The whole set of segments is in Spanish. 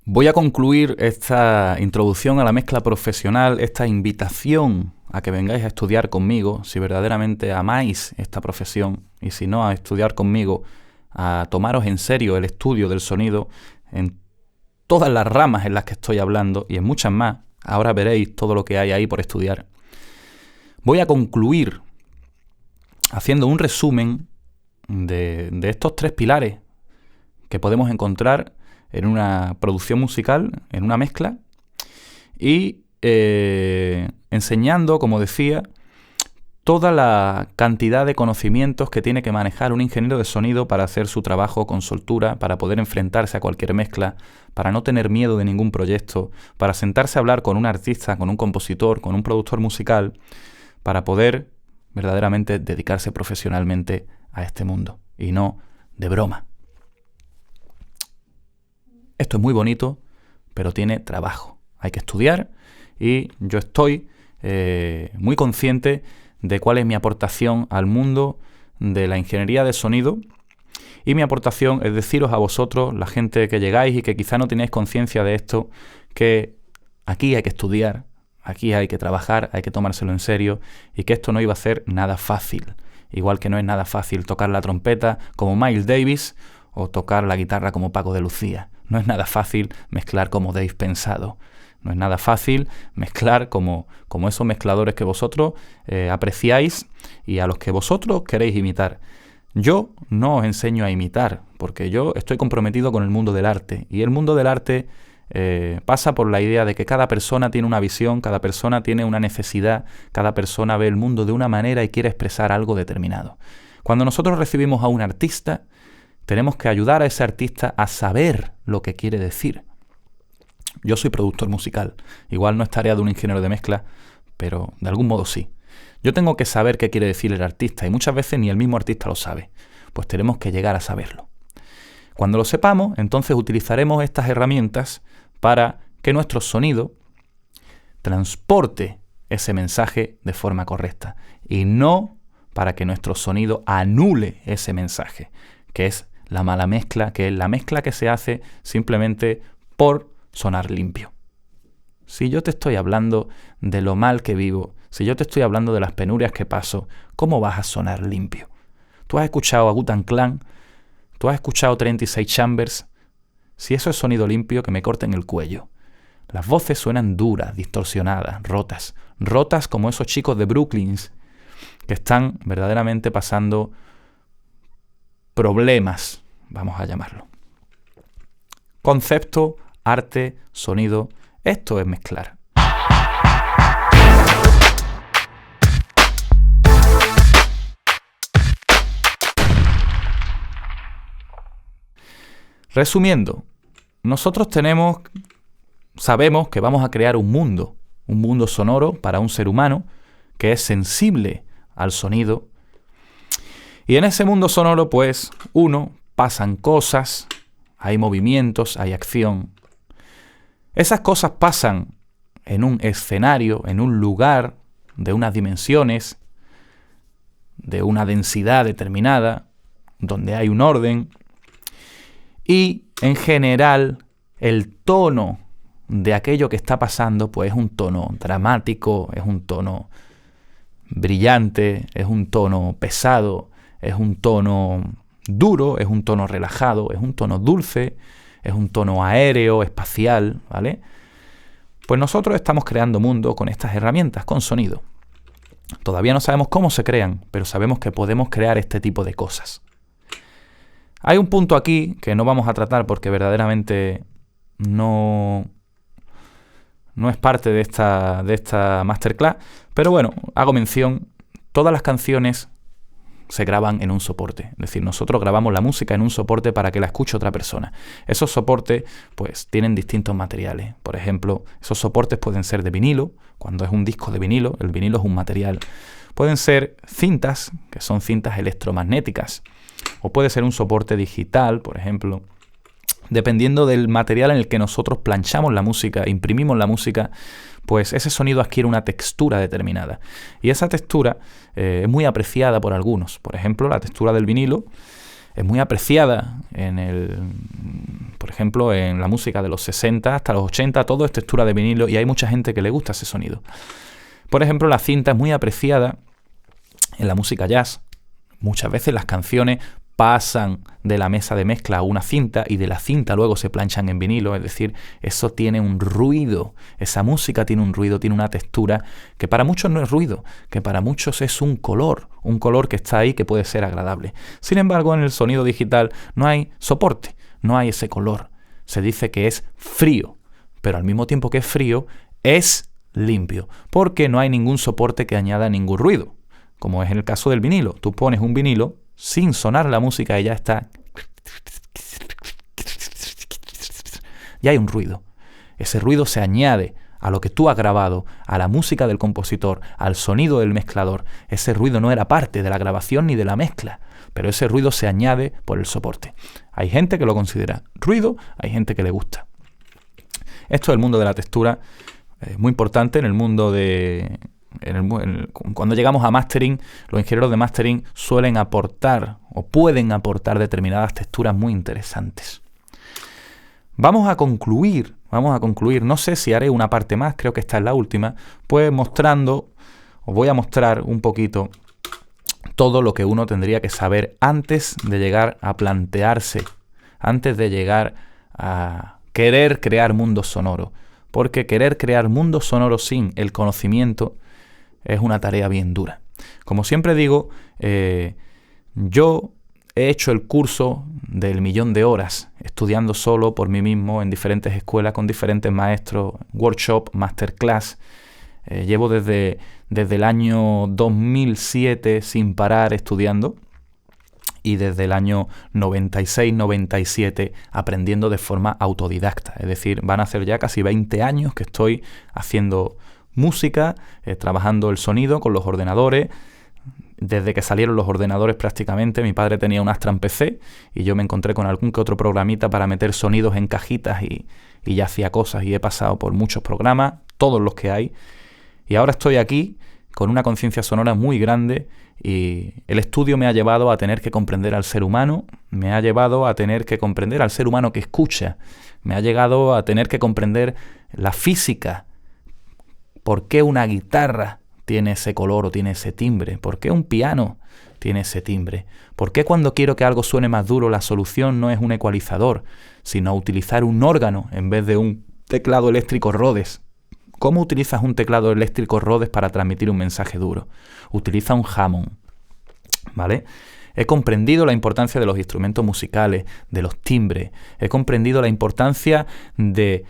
Voy a concluir esta introducción a la mezcla profesional, esta invitación a que vengáis a estudiar conmigo, si verdaderamente amáis esta profesión, y si no, a estudiar conmigo, a tomaros en serio el estudio del sonido en todas las ramas en las que estoy hablando y en muchas más. Ahora veréis todo lo que hay ahí por estudiar. Voy a concluir haciendo un resumen de estos tres pilares que podemos encontrar en una producción musical, en una mezcla, y enseñando, como decía, toda la cantidad de conocimientos que tiene que manejar un ingeniero de sonido para hacer su trabajo con soltura, para poder enfrentarse a cualquier mezcla, para no tener miedo de ningún proyecto, para sentarse a hablar con un artista, con un compositor, con un productor musical, para poder verdaderamente dedicarse profesionalmente a este mundo, y no de broma. Esto es muy bonito, pero tiene trabajo. Hay que estudiar y yo estoy muy consciente de cuál es mi aportación al mundo de la ingeniería de sonido. Y mi aportación es deciros a vosotros, la gente que llegáis y que quizá no tenéis conciencia de esto, que aquí hay que estudiar, aquí hay que trabajar, hay que tomárselo en serio y que esto no iba a ser nada fácil. Igual que no es nada fácil tocar la trompeta como Miles Davis o tocar la guitarra como Paco de Lucía. No es nada fácil mezclar como Dave Pensado. No es nada fácil mezclar como esos mezcladores que vosotros apreciáis y a los que vosotros queréis imitar. Yo no os enseño a imitar, porque yo estoy comprometido con el mundo del arte. Y el mundo del arte pasa por la idea de que cada persona tiene una visión, cada persona tiene una necesidad, cada persona ve el mundo de una manera y quiere expresar algo determinado. Cuando nosotros recibimos a un artista, tenemos que ayudar a ese artista a saber lo que quiere decir. Yo soy productor musical. Igual no es tarea de un ingeniero de mezcla, pero de algún modo sí. Yo tengo que saber qué quiere decir el artista y muchas veces ni el mismo artista lo sabe. Pues tenemos que llegar a saberlo. Cuando lo sepamos, entonces utilizaremos estas herramientas para que nuestro sonido transporte ese mensaje de forma correcta y no para que nuestro sonido anule ese mensaje, que es la mala mezcla, que es la mezcla que se hace simplemente por sonar limpio. Si yo te estoy hablando de lo mal que vivo, si yo te estoy hablando de las penurias que paso, ¿cómo vas a sonar limpio? ¿Tú has escuchado a Wu-Tang Clan? ¿Tú has escuchado 36 Chambers? Si eso es sonido limpio, que me corten el cuello. Las voces suenan duras, distorsionadas, rotas. Rotas como esos chicos de Brooklyn que están verdaderamente pasando problemas, vamos a llamarlo. Concepto, arte, sonido, esto es mezclar. Resumiendo, nosotros sabemos que vamos a crear un mundo sonoro para un ser humano que es sensible al sonido. Y en ese mundo sonoro, pues, pasan cosas, hay movimientos, hay acción. Esas cosas pasan en un escenario, en un lugar, de unas dimensiones, de una densidad determinada, donde hay un orden. Y, en general, el tono de aquello que está pasando, pues, es un tono dramático, es un tono brillante, es un tono pesado, es un tono duro, es un tono relajado, es un tono dulce, es un tono aéreo, espacial, ¿vale? Pues nosotros estamos creando mundo con estas herramientas, con sonido. Todavía no sabemos cómo se crean, pero sabemos que podemos crear este tipo de cosas. Hay un punto aquí que no vamos a tratar porque verdaderamente no es parte de esta masterclass, pero bueno, hago mención, todas las canciones se graban en un soporte. Es decir, nosotros grabamos la música en un soporte para que la escuche otra persona. Esos soportes, pues, tienen distintos materiales. Por ejemplo, esos soportes pueden ser de vinilo. Cuando es un disco de vinilo, el vinilo es un material. Pueden ser cintas, que son cintas electromagnéticas. O puede ser un soporte digital, por ejemplo. Dependiendo del material en el que nosotros planchamos la música, imprimimos la música, pues ese sonido adquiere una textura determinada. Y esa textura es muy apreciada por algunos. Por ejemplo, la textura del vinilo es muy apreciada Por ejemplo, en la música de los 60 hasta los 80, todo es textura de vinilo y hay mucha gente que le gusta ese sonido. Por ejemplo, la cinta es muy apreciada en la música jazz. Muchas veces las canciones pasan de la mesa de mezcla a una cinta y de la cinta luego se planchan en vinilo, es decir, eso tiene un ruido, esa música tiene un ruido, tiene una textura que para muchos no es ruido, que para muchos es un color que está ahí que puede ser agradable. Sin embargo, en el sonido digital no hay soporte, no hay ese color. Se dice que es frío, pero al mismo tiempo que es frío, es limpio, porque no hay ningún soporte que añada ningún ruido, como es en el caso del vinilo. Tú pones un vinilo sin sonar la música y ya está. Ya hay un ruido. Ese ruido se añade a lo que tú has grabado, a la música del compositor, al sonido del mezclador. Ese ruido no era parte de la grabación ni de la mezcla, pero ese ruido se añade por el soporte. Hay gente que lo considera ruido, hay gente que le gusta. Esto del mundo de la textura es muy importante en el mundo de... Cuando llegamos a mastering, los ingenieros de mastering suelen aportar o pueden aportar determinadas texturas muy interesantes. Vamos a concluir, no sé si haré una parte más, creo que esta es la última, pues os voy a mostrar un poquito todo lo que uno tendría que saber antes de llegar a plantearse, antes de llegar a querer crear mundos sonoros, porque querer crear mundos sonoros sin el conocimiento es una tarea bien dura. Como siempre digo, yo he hecho el curso del 1.000.000 de horas, estudiando solo por mí mismo en diferentes escuelas, con diferentes maestros, workshop, masterclass. Llevo desde el año 2007 sin parar estudiando y desde el año 96-97 aprendiendo de forma autodidacta. Es decir, van a ser ya casi 20 años que estoy haciendo música, trabajando el sonido con los ordenadores. Desde que salieron los ordenadores prácticamente, mi padre tenía un Astra en PC y yo me encontré con algún que otro programita para meter sonidos en cajitas y ya hacía cosas, y he pasado por muchos programas, todos los que hay, y ahora estoy aquí con una conciencia sonora muy grande, y el estudio me ha llevado a tener que comprender al ser humano, me ha llevado a tener que comprender al ser humano que escucha, me ha llegado a tener que comprender la física. ¿Por qué una guitarra tiene ese color o tiene ese timbre? ¿Por qué un piano tiene ese timbre? ¿Por qué cuando quiero que algo suene más duro la solución no es un ecualizador, sino utilizar un órgano en vez de un teclado eléctrico Rhodes? ¿Cómo utilizas un teclado eléctrico Rhodes para transmitir un mensaje duro? Utiliza un Hammond, ¿vale? He comprendido la importancia de los instrumentos musicales, de los timbres. He comprendido la importancia de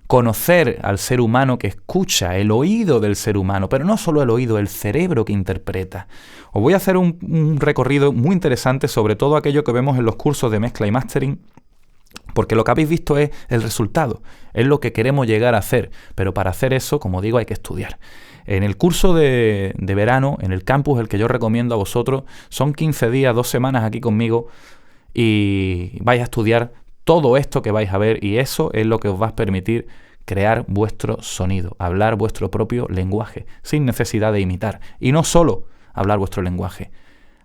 conocer al ser humano que escucha, el oído del ser humano, pero no solo el oído, el cerebro que interpreta. Os voy a hacer un recorrido muy interesante sobre todo aquello que vemos en los cursos de mezcla y mastering, porque lo que habéis visto es el resultado, es lo que queremos llegar a hacer, pero para hacer eso, como digo, hay que estudiar. En el curso de verano, en el campus, el que yo recomiendo a vosotros, son 15 días, 2 semanas aquí conmigo, y vais a estudiar todo esto que vais a ver, y eso es lo que os va a permitir crear vuestro sonido, hablar vuestro propio lenguaje, sin necesidad de imitar. Y no solo hablar vuestro lenguaje,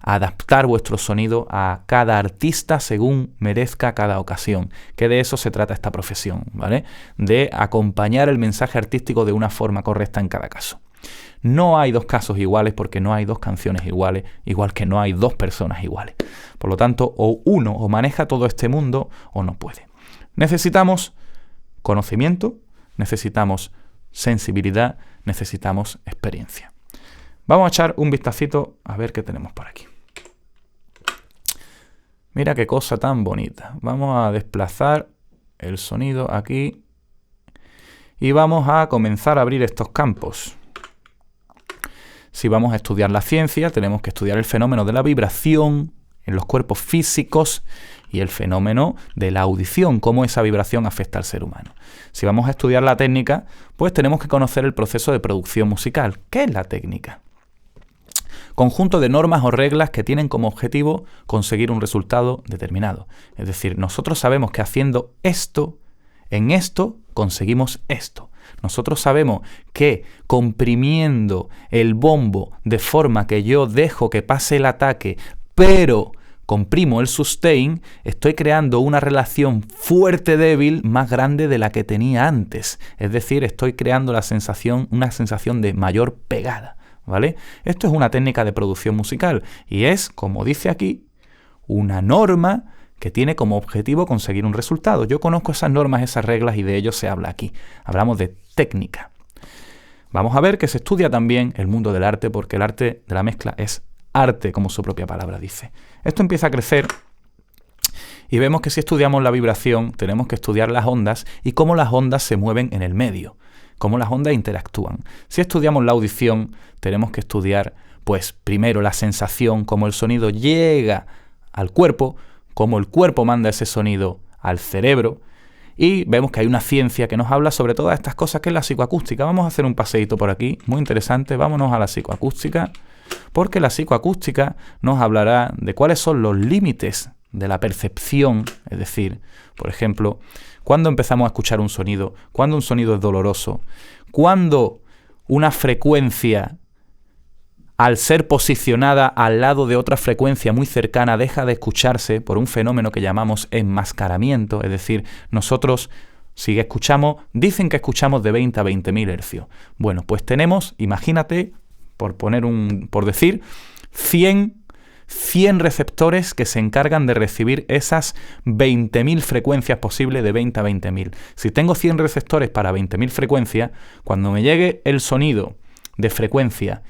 adaptar vuestro sonido a cada artista según merezca cada ocasión, que de eso se trata esta profesión, ¿vale? De acompañar el mensaje artístico de una forma correcta en cada caso. No hay dos casos iguales porque no hay dos canciones iguales, igual que no hay dos personas iguales. Por lo tanto, o uno o maneja todo este mundo o no puede. Necesitamos conocimiento, necesitamos sensibilidad, necesitamos experiencia. Vamos a echar un vistacito a ver qué tenemos por aquí. Mira qué cosa tan bonita. Vamos a desplazar el sonido aquí y vamos a comenzar a abrir estos campos. Si vamos a estudiar la ciencia, tenemos que estudiar el fenómeno de la vibración en los cuerpos físicos y el fenómeno de la audición, cómo esa vibración afecta al ser humano. Si vamos a estudiar la técnica, pues tenemos que conocer el proceso de producción musical. ¿Qué es la técnica? Conjunto de normas o reglas que tienen como objetivo conseguir un resultado determinado. Es decir, nosotros sabemos que haciendo esto, en esto conseguimos esto. Nosotros sabemos que comprimiendo el bombo de forma que yo dejo que pase el ataque, pero comprimo el sustain, estoy creando una relación fuerte-débil más grande de la que tenía antes. Es decir, estoy creando una sensación de mayor pegada, ¿vale? Esto es una técnica de producción musical y es, como dice aquí, una norma que tiene como objetivo conseguir un resultado. Yo conozco esas normas, esas reglas y de ello se habla aquí. Hablamos de técnica. Vamos a ver que se estudia también el mundo del arte, porque el arte de la mezcla es arte, como su propia palabra dice. Esto empieza a crecer y vemos que si estudiamos la vibración, tenemos que estudiar las ondas y cómo las ondas se mueven en el medio, cómo las ondas interactúan. Si estudiamos la audición, tenemos que estudiar, pues, primero la sensación, cómo el sonido llega al cuerpo, cómo el cuerpo manda ese sonido al cerebro. Y vemos que hay una ciencia que nos habla sobre todas estas cosas, que es la psicoacústica. Vamos a hacer un paseíto por aquí, muy interesante. Vámonos a la psicoacústica, porque la psicoacústica nos hablará de cuáles son los límites de la percepción. Es decir, por ejemplo, cuando empezamos a escuchar un sonido, cuando un sonido es doloroso, cuando una frecuencia, al ser posicionada al lado de otra frecuencia muy cercana, deja de escucharse por un fenómeno que llamamos enmascaramiento. Es decir, nosotros, si escuchamos, dicen que escuchamos de 20 a 20.000 hercios. Bueno, pues tenemos, imagínate, por decir, 100 receptores que se encargan de recibir esas 20.000 frecuencias posibles de 20 a 20.000. Si tengo 100 receptores para 20.000 frecuencias, cuando me llegue el sonido de frecuencia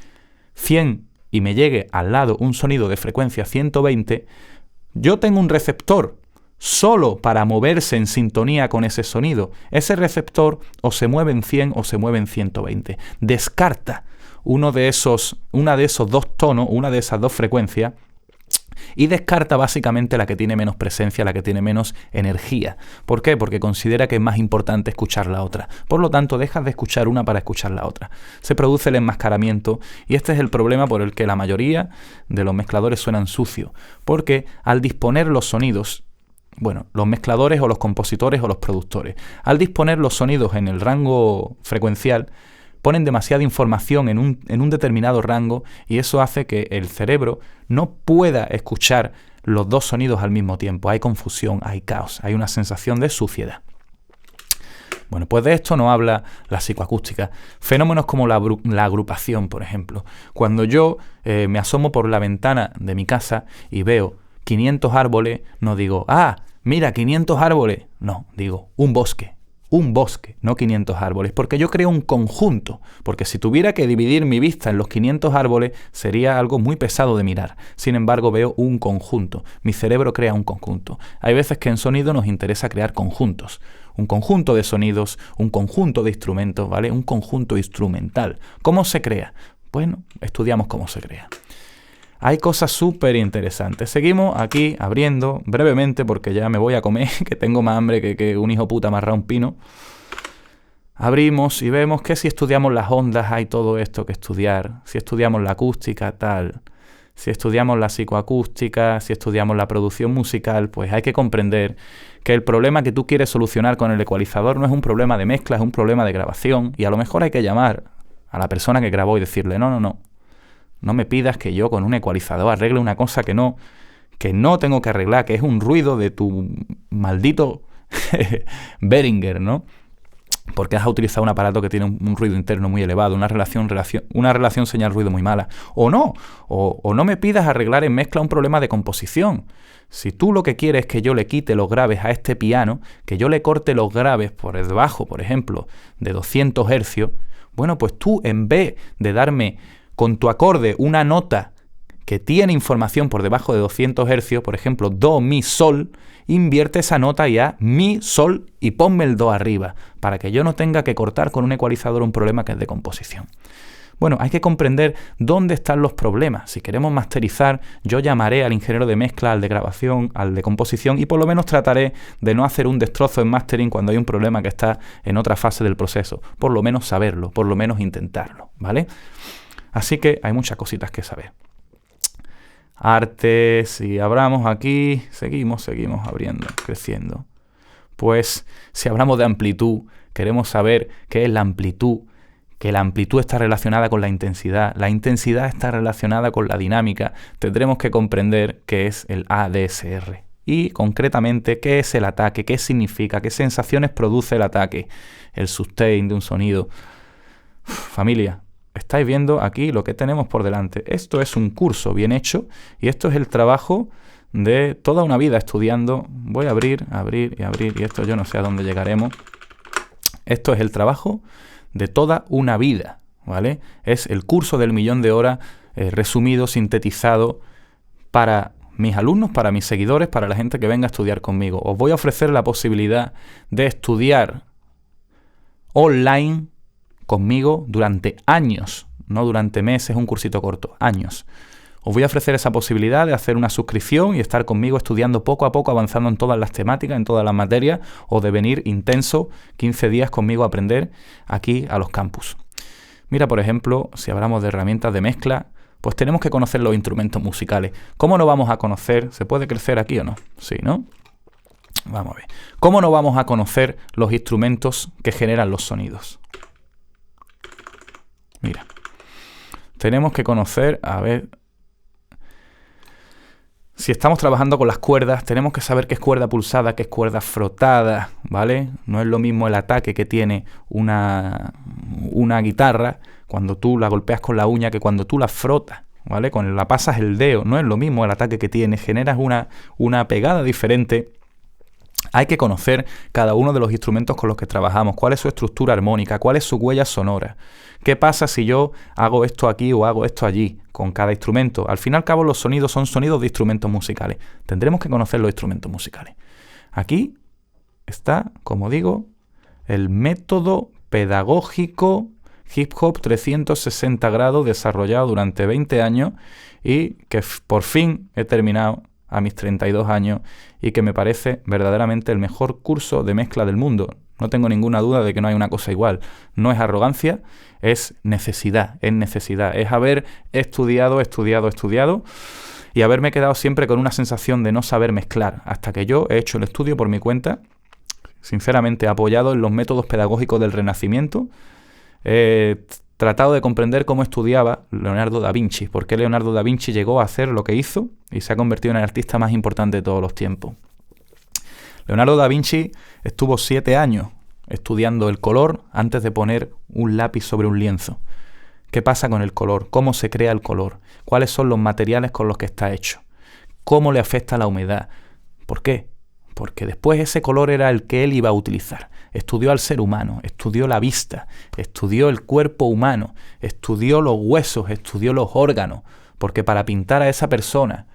100 y me llegue al lado un sonido de frecuencia 120, yo tengo un receptor solo para moverse en sintonía con ese sonido. Ese receptor o se mueve en 100 o se mueve en 120. Descarta una de esos dos tonos, una de esas dos frecuencias, y descarta básicamente la que tiene menos presencia, la que tiene menos energía. ¿Por qué? Porque considera que es más importante escuchar la otra. Por lo tanto, dejas de escuchar una para escuchar la otra. Se produce el enmascaramiento y este es el problema por el que la mayoría de los mezcladores suenan sucios. Porque al disponer los sonidos, bueno, los mezcladores o los compositores o los productores, al disponer los sonidos en el rango frecuencial, ponen demasiada información en un determinado rango y eso hace que el cerebro no pueda escuchar los dos sonidos al mismo tiempo. Hay confusión, hay caos, hay una sensación de suciedad. Bueno, pues de esto nos habla la psicoacústica. Fenómenos como la agrupación, por ejemplo. Cuando yo me asomo por la ventana de mi casa y veo 500 árboles, no digo, mira, 500 árboles. No, digo, un bosque, no 500 árboles, porque yo creo un conjunto, porque si tuviera que dividir mi vista en los 500 árboles sería algo muy pesado de mirar. Sin embargo, veo un conjunto, mi cerebro crea un conjunto. Hay veces que en sonido nos interesa crear conjuntos, un conjunto de sonidos, un conjunto de instrumentos, ¿vale? Un conjunto instrumental. ¿Cómo se crea? Bueno, estudiamos cómo se crea. Hay cosas súper interesantes. Seguimos aquí abriendo brevemente porque ya me voy a comer, que tengo más hambre que un hijo puta amarrado a un pino. Abrimos y vemos que si estudiamos las ondas hay todo esto que estudiar. Si estudiamos la acústica, tal. Si estudiamos la psicoacústica, si estudiamos la producción musical, pues hay que comprender que el problema que tú quieres solucionar con el ecualizador no es un problema de mezcla, es un problema de grabación. Y a lo mejor hay que llamar a la persona que grabó y decirle, no me pidas que yo con un ecualizador arregle una cosa que no tengo que arreglar, que es un ruido de tu maldito Behringer, ¿no? Porque has utilizado un aparato que tiene un ruido interno muy elevado, una relación señal-ruido muy mala. O no me pidas arreglar en mezcla un problema de composición. Si tú lo que quieres es que yo le quite los graves a este piano, que yo le corte los graves por debajo, por ejemplo, de 200 hercios, bueno, pues tú en vez de darme con tu acorde una nota que tiene información por debajo de 200 hercios, por ejemplo, do, mi, sol, invierte esa nota y a mi, sol y ponme el do arriba, para que yo no tenga que cortar con un ecualizador un problema que es de composición. Bueno, hay que comprender dónde están los problemas. Si queremos masterizar, yo llamaré al ingeniero de mezcla, al de grabación, al de composición y por lo menos trataré de no hacer un destrozo en mastering cuando hay un problema que está en otra fase del proceso. Por lo menos saberlo, por lo menos intentarlo, ¿vale? Así que hay muchas cositas que saber. Arte, si abramos aquí, seguimos abriendo, creciendo. Pues si hablamos de amplitud, queremos saber qué es la amplitud, que la amplitud está relacionada con la intensidad está relacionada con la dinámica, tendremos que comprender qué es el ADSR y concretamente qué es el ataque, qué significa, qué sensaciones produce el ataque, el sustain de un sonido. Familia, estáis viendo aquí lo que tenemos por delante. Esto es un curso bien hecho y esto es el trabajo de toda una vida estudiando. Voy a abrir y esto yo no sé a dónde llegaremos. Esto es el trabajo de toda una vida, ¿vale? Es el curso del 1.000.000 de horas resumido, sintetizado para mis alumnos, para mis seguidores, para la gente que venga a estudiar conmigo. Os voy a ofrecer la posibilidad de estudiar online conmigo durante años, no durante meses, un cursito corto, años. Os voy a ofrecer esa posibilidad de hacer una suscripción y estar conmigo estudiando poco a poco, avanzando en todas las temáticas, en todas las materias, o de venir intenso 15 días conmigo a aprender aquí a los campus. Mira, por ejemplo, si hablamos de herramientas de mezcla, pues tenemos que conocer los instrumentos musicales. ¿Cómo no vamos a conocer? ¿Se puede crecer aquí o no? Sí, ¿no? Vamos a ver. ¿Cómo no vamos a conocer los instrumentos que generan los sonidos? Mira, tenemos que conocer, a ver, si estamos trabajando con las cuerdas, tenemos que saber qué es cuerda pulsada, qué es cuerda frotada, ¿vale? No es lo mismo el ataque que tiene una guitarra cuando tú la golpeas con la uña que cuando tú la frotas, ¿vale? Cuando la pasas el dedo, no es lo mismo el ataque que tiene, generas una pegada diferente. Hay que conocer cada uno de los instrumentos con los que trabajamos, cuál es su estructura armónica, cuál es su huella sonora. ¿Qué pasa si yo hago esto aquí o hago esto allí con cada instrumento? Al fin y al cabo los sonidos son sonidos de instrumentos musicales. Tendremos que conocer los instrumentos musicales. Aquí está, como digo, el método pedagógico Hip Hop 360 grados desarrollado durante 20 años y que por fin he terminado a mis 32 años y que me parece verdaderamente el mejor curso de mezcla del mundo. No tengo ninguna duda de que no hay una cosa igual. No es arrogancia, es necesidad, es haber estudiado y haberme quedado siempre con una sensación de no saber mezclar, hasta que yo he hecho el estudio por mi cuenta, sinceramente apoyado en los métodos pedagógicos del Renacimiento. He tratado de comprender cómo estudiaba Leonardo da Vinci, por qué Leonardo da Vinci llegó a hacer lo que hizo y se ha convertido en el artista más importante de todos los tiempos. Leonardo da Vinci estuvo 7 años estudiando el color antes de poner un lápiz sobre un lienzo. ¿Qué pasa con el color? ¿Cómo se crea el color? ¿Cuáles son los materiales con los que está hecho? ¿Cómo le afecta la humedad? ¿Por qué? Porque después ese color era el que él iba a utilizar. Estudió al ser humano, estudió la vista, estudió el cuerpo humano, estudió los huesos, estudió los órganos, porque para pintar a esa persona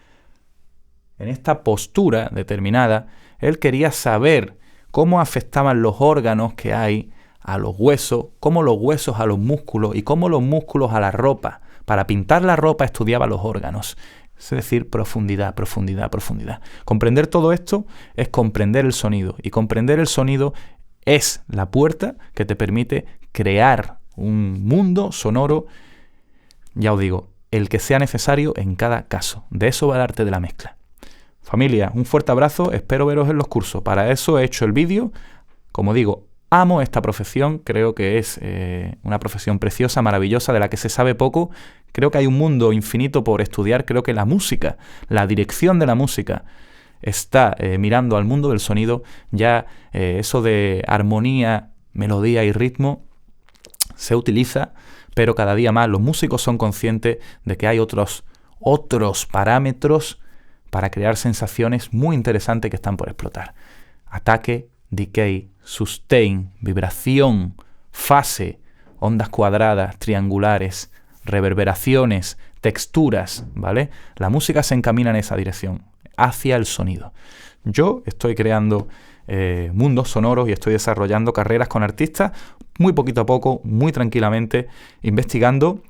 en esta postura determinada, él quería saber cómo afectaban los órganos que hay a los huesos, cómo los huesos a los músculos y cómo los músculos a la ropa. Para pintar la ropa estudiaba los órganos. Es decir, profundidad. Comprender todo esto es comprender el sonido. Y comprender el sonido es la puerta que te permite crear un mundo sonoro, ya os digo, el que sea necesario en cada caso. De eso va el arte de la mezcla. Familia, un fuerte abrazo, espero veros en los cursos. Para eso he hecho el vídeo. Como digo, amo esta profesión, creo que es una profesión preciosa, maravillosa, de la que se sabe poco. Creo que hay un mundo infinito por estudiar. Creo que la música, la dirección de la música, está mirando al mundo del sonido. Ya eso de armonía, melodía y ritmo se utiliza, pero cada día más los músicos son conscientes de que hay otros parámetros para crear sensaciones muy interesantes que están por explotar. Ataque, decay, sustain, vibración, fase, ondas cuadradas, triangulares, reverberaciones, texturas, ¿vale? La música se encamina en esa dirección, hacia el sonido. Yo estoy creando mundos sonoros y estoy desarrollando carreras con artistas muy poquito a poco, muy tranquilamente, investigando.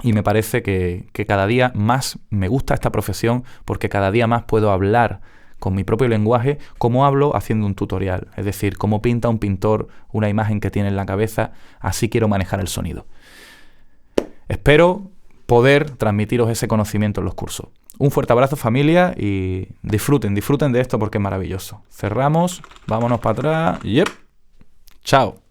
Y me parece que cada día más me gusta esta profesión porque cada día más puedo hablar con mi propio lenguaje como hablo haciendo un tutorial. Es decir, cómo pinta un pintor una imagen que tiene en la cabeza, así quiero manejar el sonido. Espero poder transmitiros ese conocimiento en los cursos. Un fuerte abrazo, familia, y disfruten de esto porque es maravilloso. Cerramos, vámonos para atrás. Yep. Chao.